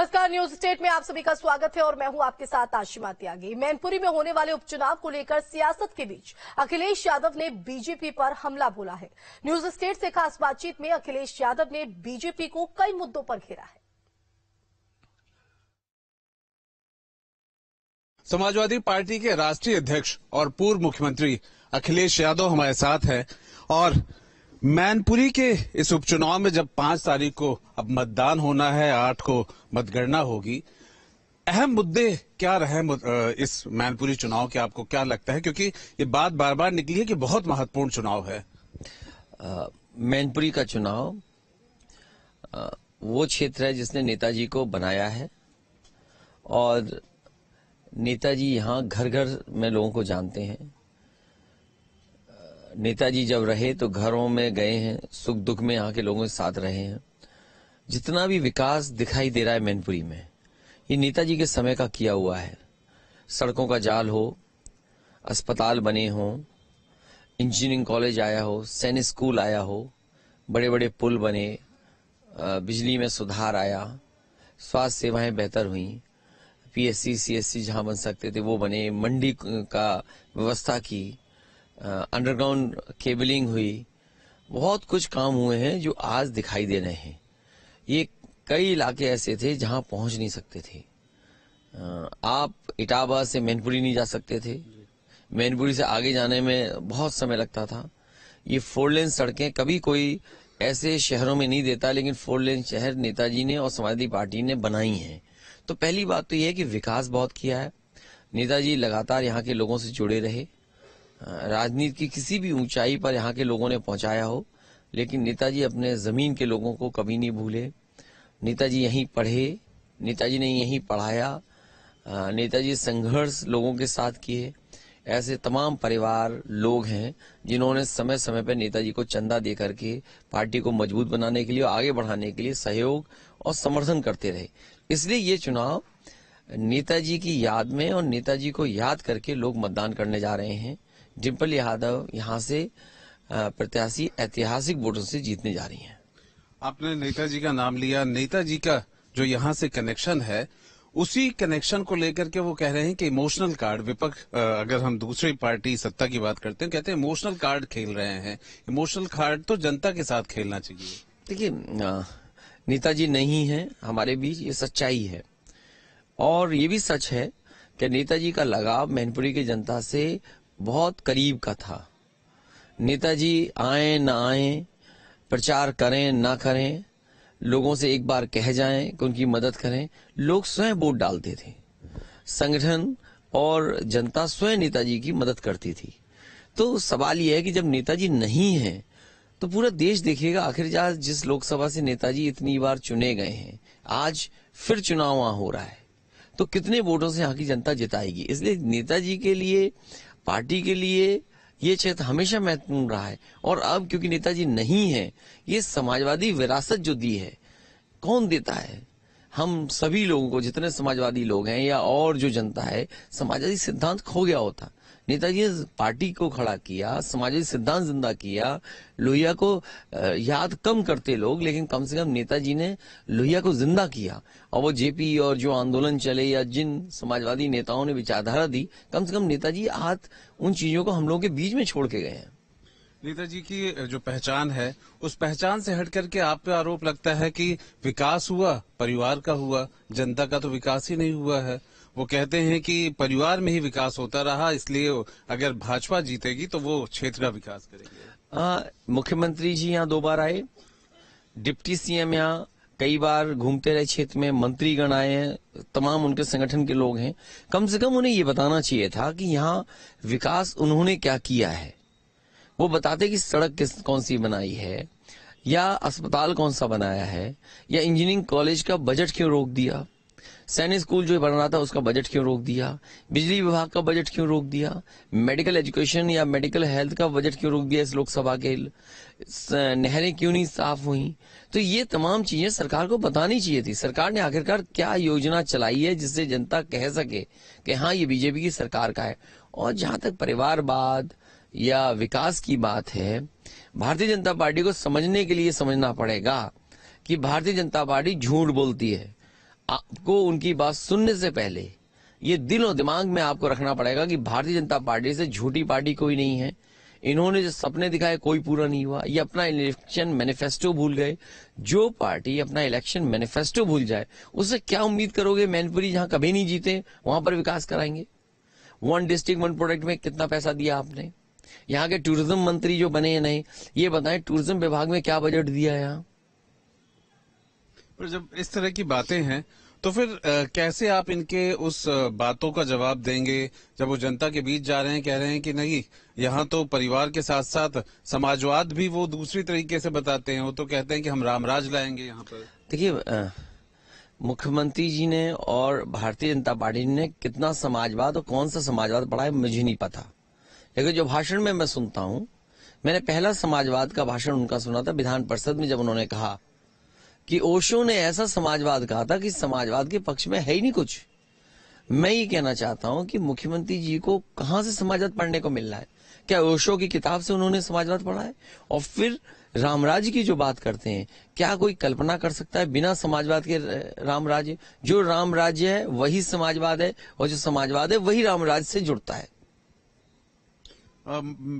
नमस्कार, news state में आप सभी का स्वागत है और मैं हूं आपके साथ आशिमा त्यागी। मैनपुरी में होने वाले उपचुनाव को लेकर सियासत के बीच अखिलेश यादव ने बीजेपी पर हमला बोला है। न्यूज स्टेट से खास बातचीत में अखिलेश यादव ने बीजेपी को कई मुद्दों पर घेरा है। समाजवादी पार्टी के राष्ट्रीय अध्यक्ष और पूर्व मुख्यमंत्री अखिलेश यादव हमारे साथ हैं और मैनपुरी के इस उपचुनाव में जब 5 तारीख को अब मतदान होना है, 8 को मतगणना होगी, अहम मुद्दे क्या रहे इस मैनपुरी चुनाव के, आपको क्या लगता है? क्योंकि ये बात बार बार निकली है कि बहुत महत्वपूर्ण चुनाव है। मैनपुरी का चुनाव वो क्षेत्र है जिसने नेताजी को बनाया है और नेताजी यहाँ घर घर में लोगों को जानते हैं। नेताजी जब रहे तो घरों में गए हैं, सुख दुख में यहाँ के लोगों के साथ रहे हैं। जितना भी विकास दिखाई दे रहा है मैनपुरी में, ये नेताजी के समय का किया हुआ है। सड़कों का जाल हो, अस्पताल बने हो, इंजीनियरिंग कॉलेज आया हो, सैनिक स्कूल आया हो, बड़े बड़े पुल बने, बिजली में सुधार आया, स्वास्थ्य सेवाएं बेहतर हुई, पीएससी सीएससी जहां बन सकते थे वो बने, मंडी का व्यवस्था की, अंडरग्राउंड केबलिंग हुई, बहुत कुछ काम हुए हैं जो आज दिखाई दे रहे हैं। ये कई इलाके ऐसे थे जहां पहुंच नहीं सकते थे। आप इटावा से मैनपुरी नहीं जा सकते थे, मैनपुरी से आगे जाने में बहुत समय लगता था। ये 4 लेन सड़कें कभी कोई ऐसे शहरों में नहीं देता, लेकिन 4 लेन शहर नेताजी ने और समाजवादी पार्टी ने बनाई हैं। तो पहली बात तो यह है कि विकास बहुत किया है। नेताजी लगातार यहाँ के लोगों से जुड़े रहे, राजनीति की किसी भी ऊंचाई पर यहाँ के लोगों ने पहुंचाया हो, लेकिन नेताजी अपने जमीन के लोगों को कभी नहीं भूले। नेताजी यहीं पढ़े, नेताजी ने यहीं पढ़ाया, नेताजी संघर्ष लोगों के साथ किए। ऐसे तमाम परिवार लोग हैं जिन्होंने समय समय पर नेताजी को चंदा दे करके पार्टी को मजबूत बनाने के लिए और आगे बढ़ाने के लिए सहयोग और समर्थन करते रहे। इसलिए ये चुनाव नेताजी की याद में और नेताजी को याद करके लोग मतदान करने जा रहे हैं। डिम्पल यादव यहाँ से प्रत्याशी ऐतिहासिक वोटों से जीतने जा रही हैं। आपने नेताजी का नाम लिया, नेताजी का जो यहाँ से कनेक्शन है, उसी कनेक्शन को लेकर के वो कह रहे हैं कि इमोशनल कार्ड, विपक्ष अगर हम दूसरी पार्टी सत्ता की बात करते हैं, कहते हैं इमोशनल कार्ड खेल रहे हैं। इमोशनल कार्ड तो जनता के साथ खेलना चाहिए। देखिए, नेताजी नहीं है हमारे बीच, ये सच्चाई है। और ये भी सच है कि नेताजी का लगाव मैनपुरी की जनता से बहुत करीब का था। नेताजी आए ना आए, प्रचार करें ना करें, लोगों से एक बार कह जाएं कि उनकी मदद करें, लोग स्वयं वोट डालते थे। संगठन और जनता स्वयं नेताजी की मदद करती थी। तो सवाल यह है कि जब नेताजी नहीं है तो पूरा देश देखेगा आखिर जिस लोकसभा से नेताजी इतनी बार चुने गए हैं, आज फिर चुनाव वहां हो रहा है, तो कितने वोटों से यहाँ की जनता जिताएगी। इसलिए नेताजी के लिए, पार्टी के लिए ये क्षेत्र हमेशा महत्वपूर्ण रहा है। और अब क्योंकि नेताजी नहीं है, ये समाजवादी विरासत जो दी है, कौन देता है? हम सभी लोगों को, जितने समाजवादी लोग हैं या और जो जनता है, समाजवादी सिद्धांत खो गया होता। नेताजी ने पार्टी को खड़ा किया, समाजवादी सिद्धांत जिंदा किया। लोहिया को याद कम करते लोग, लेकिन कम से कम नेताजी ने लोहिया को जिंदा किया। और वो जेपी और जो आंदोलन चले या जिन समाजवादी नेताओं ने विचारधारा दी, कम से कम नेताजी आज उन चीजों को हम लोगों के बीच में छोड़ के गए हैं। नेताजी की जो पहचान है, उस पहचान से हट करके आप पे आरोप लगता है कि विकास हुआ, परिवार का हुआ, जनता का तो विकास ही नहीं हुआ है। वो कहते हैं कि परिवार में ही विकास होता रहा, इसलिए अगर भाजपा जीतेगी तो वो क्षेत्र का विकास करेगी। मुख्यमंत्री जी यहाँ 2 बार आए, डिप्टी सीएम यहाँ कई बार घूमते रहे क्षेत्र में, मंत्रीगण आए हैं, तमाम उनके संगठन के लोग हैं। कम से कम उन्हें ये बताना चाहिए था कि यहाँ विकास उन्होंने क्या किया है। वो बताते कि सड़क कौन सी बनाई है, या अस्पताल कौन सा बनाया है, या इंजीनियरिंग कॉलेज का बजट क्यों रोक दिया, सैनिक स्कूल जो बन रहा था उसका बजट क्यों रोक दिया, बिजली विभाग का बजट क्यों रोक दिया, मेडिकल एजुकेशन या मेडिकल हेल्थ का बजट क्यों रोक दिया इस लोकसभा के, नहरें क्यों नहीं साफ हुई। तो ये तमाम चीजें सरकार को बतानी चाहिए थी। सरकार ने आखिरकार क्या योजना चलाई है जिससे जनता कह सके कि हाँ, ये बीजेपी की सरकार का है। और जहां तक परिवारवाद या विकास की बात है, भारतीय जनता पार्टी को समझने के लिए समझना पड़ेगा कि भारतीय जनता पार्टी झूठ बोलती है। आपको उनकी बात सुनने से पहले ये दिल और दिमाग में आपको रखना पड़ेगा कि भारतीय जनता पार्टी से झूठी पार्टी कोई नहीं है। इन्होंने जो सपने दिखाए कोई पूरा नहीं हुआ। ये अपना इलेक्शन मैनिफेस्टो भूल गए। जो पार्टी अपना इलेक्शन मैनिफेस्टो भूल जाए उससे क्या उम्मीद करोगे? मैनपुरी जहां कभी नहीं जीते वहां पर विकास कराएंगे? 1 डिस्ट्रिक्ट 1 प्रोडक्ट में कितना पैसा दिया आपने? यहाँ के टूरिज्म मंत्री जो बने हैं नए, ये बताएं टूरिज्म विभाग में क्या बजट दिया है यहाँ? पर जब इस तरह की बातें हैं तो फिर कैसे आप इनके उस बातों का जवाब देंगे जब वो जनता के बीच जा रहे हैं, कह रहे हैं कि नहीं यहाँ तो परिवार के साथ साथ समाजवाद भी वो दूसरी तरीके से बताते हैं। वो तो कहते हैं कि हम रामराज लाएंगे यहाँ पर। देखिए, मुख्यमंत्री जी ने और भारतीय जनता पार्टी ने कितना समाजवाद और कौन सा समाजवाद पढ़ा है मुझे नहीं पता, लेकिन जो भाषण में मैं सुनता हूं, मैंने पहला समाजवाद का भाषण उनका सुना था विधान परिषद में, जब उन्होंने कहा कि ओशो ने ऐसा समाजवाद कहा था कि समाजवाद के पक्ष में है ही नहीं कुछ। मैं ये कहना चाहता हूं कि मुख्यमंत्री जी को कहां से समाजवाद पढ़ने को मिल रहा है? क्या ओशो की किताब से उन्होंने समाजवाद पढ़ा है? और फिर रामराज्य की जो बात करते हैं, क्या कोई कल्पना कर सकता है बिना समाजवाद के रामराज्य? जो रामराज्य है वही समाजवाद है, और जो समाजवाद है वही रामराज्य से जुड़ता है।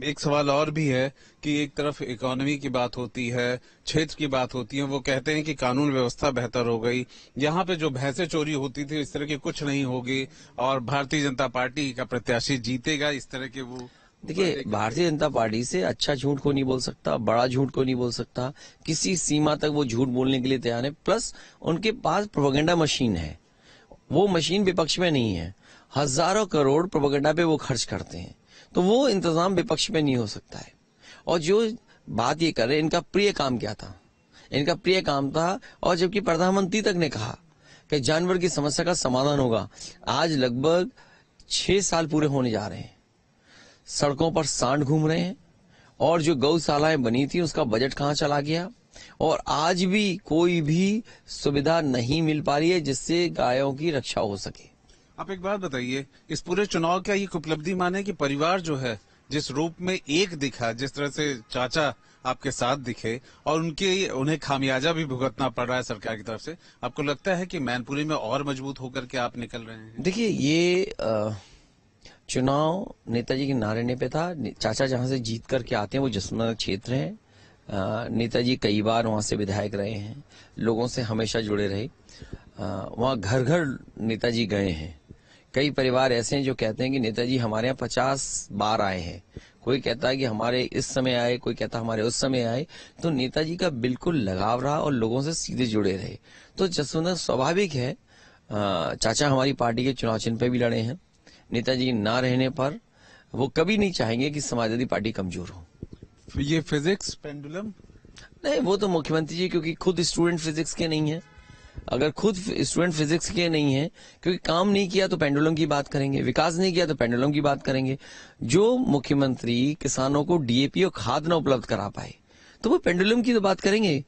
एक सवाल और भी है कि एक तरफ इकोनॉमी की बात होती है, क्षेत्र की बात होती है, वो कहते हैं कि कानून व्यवस्था बेहतर हो गई, यहाँ पे जो भैंसे चोरी होती थी इस तरह की कुछ नहीं होगी और भारतीय जनता पार्टी का प्रत्याशी जीतेगा, इस तरह के वो। देखिए, भारतीय जनता पार्टी से अच्छा झूठ को नहीं बोल सकता, बड़ा झूठ को नहीं बोल सकता, किसी सीमा तक वो झूठ बोलने के लिए तैयार है। प्लस उनके पास प्रोपेगेंडा मशीन है, वो मशीन विपक्ष में नहीं है। हजारों करोड़ प्रोपेगेंडा पे वो खर्च करते हैं, तो वो इंतजाम विपक्ष में नहीं हो सकता है। और जो बात ये कर रहे हैं, इनका प्रिय काम क्या था? इनका प्रिय काम था, और जबकि प्रधानमंत्री तक ने कहा कि जानवर की समस्या का समाधान होगा। आज लगभग 6 साल पूरे होने जा रहे हैं, सड़कों पर सांड घूम रहे हैं, और जो गौशालाएं बनी थी उसका बजट कहां चला गया, और आज भी कोई भी सुविधा नहीं मिल पा रही है जिससे गायों की रक्षा हो सके। आप एक बात बताइए, इस पूरे चुनाव का ये उपलब्धि माने कि परिवार जो है जिस रूप में एक दिखा, जिस तरह से चाचा आपके साथ दिखे और उन्हें खामियाजा भी भुगतना पड़ रहा है सरकार की तरफ से, आपको लगता है कि मैनपुरी में और मजबूत होकर के आप निकल रहे हैं? देखिए, ये चुनाव नेताजी के ना रहने पे था। चाचा जहां से जीत करके आते हैं वो जसवंत क्षेत्र है। नेताजी कई बार वहां से विधायक रहे हैं, लोगों से हमेशा जुड़े रहे। वहां घर घर नेताजी गए हैं। कई परिवार ऐसे हैं जो कहते हैं कि नेताजी हमारे यहाँ 50 बार आए हैं। कोई कहता है कि हमारे इस समय आए, कोई कहता है हमारे उस समय आए। तो नेताजी का बिल्कुल लगाव रहा और लोगों से सीधे जुड़े रहे। तो जसवंत स्वाभाविक है, चाचा हमारी पार्टी के चुनाव चिन्ह पे भी लड़े हैं। नेताजी ना रहने पर वो कभी नहीं चाहेंगे कि समाजवादी पार्टी कमजोर हो। ये फिजिक्स पेंडुलम नहीं, वो तो मुख्यमंत्री जी क्योंकि खुद स्टूडेंट फिजिक्स के नहीं है। अगर खुद स्टूडेंट फिजिक्स के नहीं है, क्योंकि काम नहीं किया तो पेंडुलम की बात करेंगे, विकास नहीं किया तो पेंडुलम की बात करेंगे। जो मुख्यमंत्री किसानों को डीएपी और खाद न उपलब्ध करा पाए तो वो पेंडुलम की तो बात करेंगे,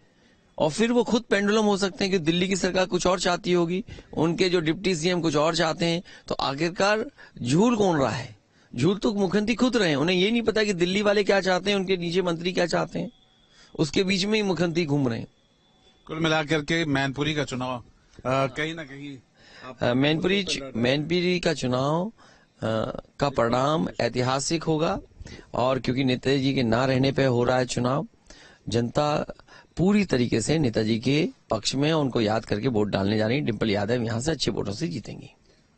और फिर वो खुद पेंडुलम हो सकते हैं कि दिल्ली की सरकार कुछ और चाहती होगी, उनके जो डिप्टी सीएम कुछ और चाहते हैं। तो आखिरकार झूल कौन रहा है? झूल तो मुख्यमंत्री खुद रहे हैं। उन्हें ये नहीं पता कि दिल्ली वाले क्या चाहते हैं, उनके नीचे मंत्री क्या चाहते हैं, उसके बीच में ही मुख्यमंत्री घूम रहे हैं। कुल मिलाकर के मैनपुरी का चुनाव कहीं ना कहीं मैनपुरी का चुनाव का परिणाम ऐतिहासिक होगा, और क्योंकि नेताजी के ना रहने पे हो रहा है चुनाव, जनता पूरी तरीके से नेताजी के पक्ष में उनको याद करके वोट डालने जा रही है। डिम्पल यादव यहाँ से अच्छे वोटों से जीतेंगी।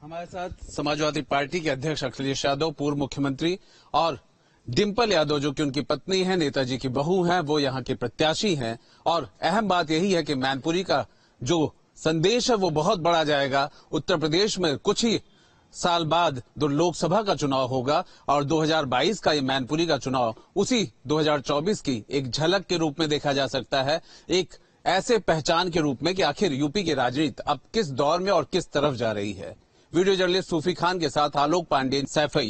हमारे साथ समाजवादी पार्टी के अध्यक्ष अखिलेश यादव, पूर्व मुख्यमंत्री, और डिम्पल यादव जो कि उनकी पत्नी है, नेताजी की बहू हैं, वो यहाँ के प्रत्याशी हैं। और अहम बात यही है कि मैनपुरी का जो संदेश है वो बहुत बड़ा जाएगा। उत्तर प्रदेश में कुछ ही साल बाद लोकसभा का चुनाव होगा, और 2022 का ये मैनपुरी का चुनाव उसी 2024 की एक झलक के रूप में देखा जा सकता है, एक ऐसे पहचान के रूप में कि आखिर यूपी की राजनीति अब किस दौर में और किस तरफ जा रही है। वीडियो जर्नलिस्ट सूफी खान के साथ आलोक पांडे, सैफई।